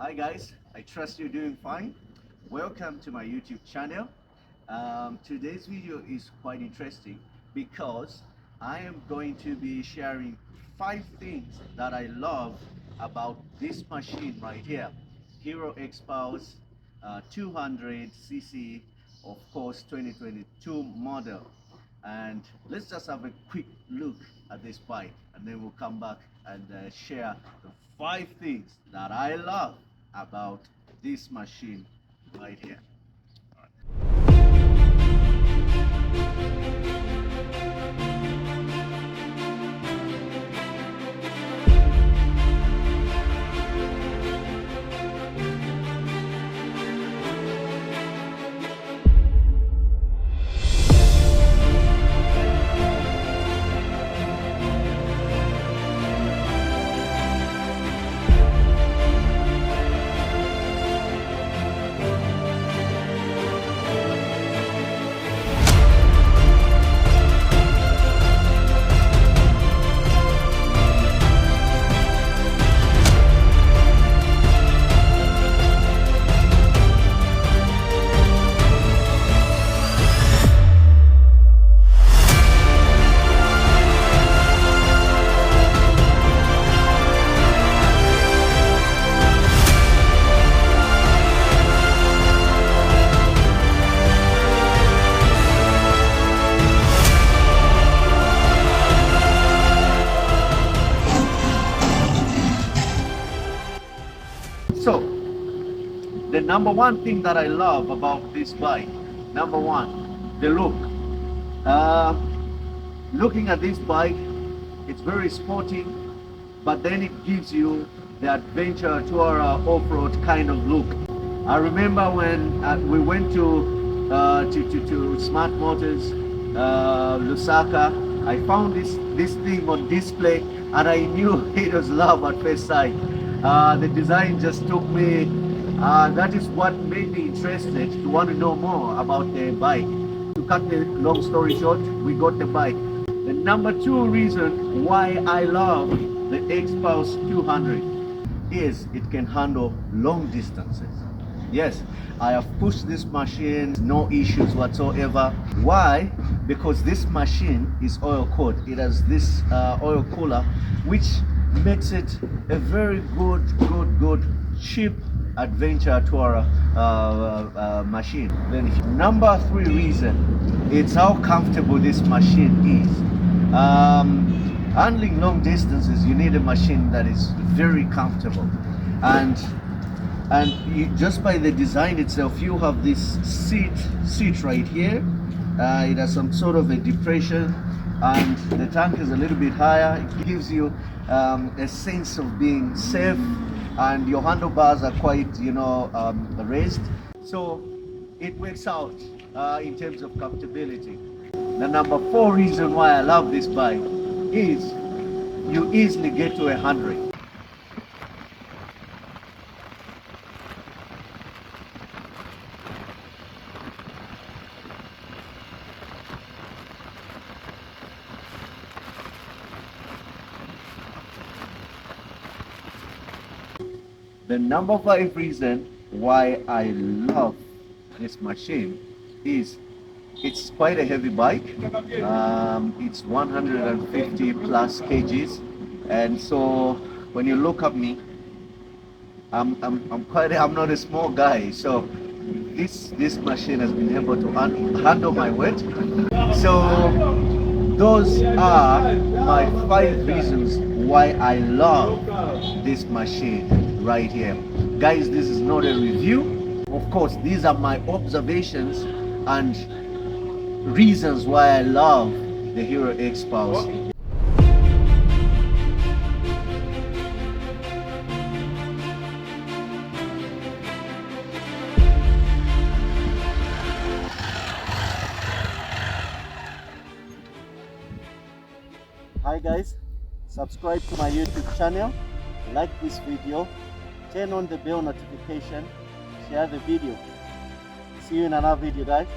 Hi guys, I trust you're doing fine. Welcome to my YouTube channel. Today's video is quite interesting because I am going to be sharing 5 things that I love about this machine right here. Hero Xpulse 200cc, of course 2022 model. And let's just have a quick look at this bike and then we'll come back and share the 5 things that I love about this machine right here. So, the number one thing that I love about this bike, number one, the look. Looking at this bike, it's very sporty, but then it gives you the adventure tour off-road kind of look. I remember when we went to Smart Motors, Lusaka. I found this thing on display, and I knew it was love at first sight. The design just took me. That is what made me interested to want to know more about the bike. To cut the long story short, we got the bike. The number 2 reason why I love the Xpulse 200 is it can handle long distances. Yes, I have pushed this machine, no issues whatsoever. Why? Because this machine is oil cooled. It has this oil cooler, which makes it a very good, cheap adventure tour machine. Then number 3 reason, it's how comfortable this machine is. Handling long distances, you need a machine that is very comfortable, and just by the design itself, you have this seat right here. It has some sort of a depression, and the tank is a little bit higher. It gives you a sense of being safe, and your handlebars are quite, raised, so it works out in terms of comfortability. The number 4 reason why I love this bike is you easily get to 100. The number 5 reason why I love this machine is it's quite a heavy bike. It's 150 plus kgs, and so when you look at me, I'm not a small guy. So this machine has been able to handle my weight. So those are my 5 reasons why I love this machine right here. Guys, this is not a review. Of course, these are my observations and reasons why I love the Hero Xpulse. Hi guys, subscribe to my YouTube channel, like this video, turn on the bell notification, share the video. See you in another video guys.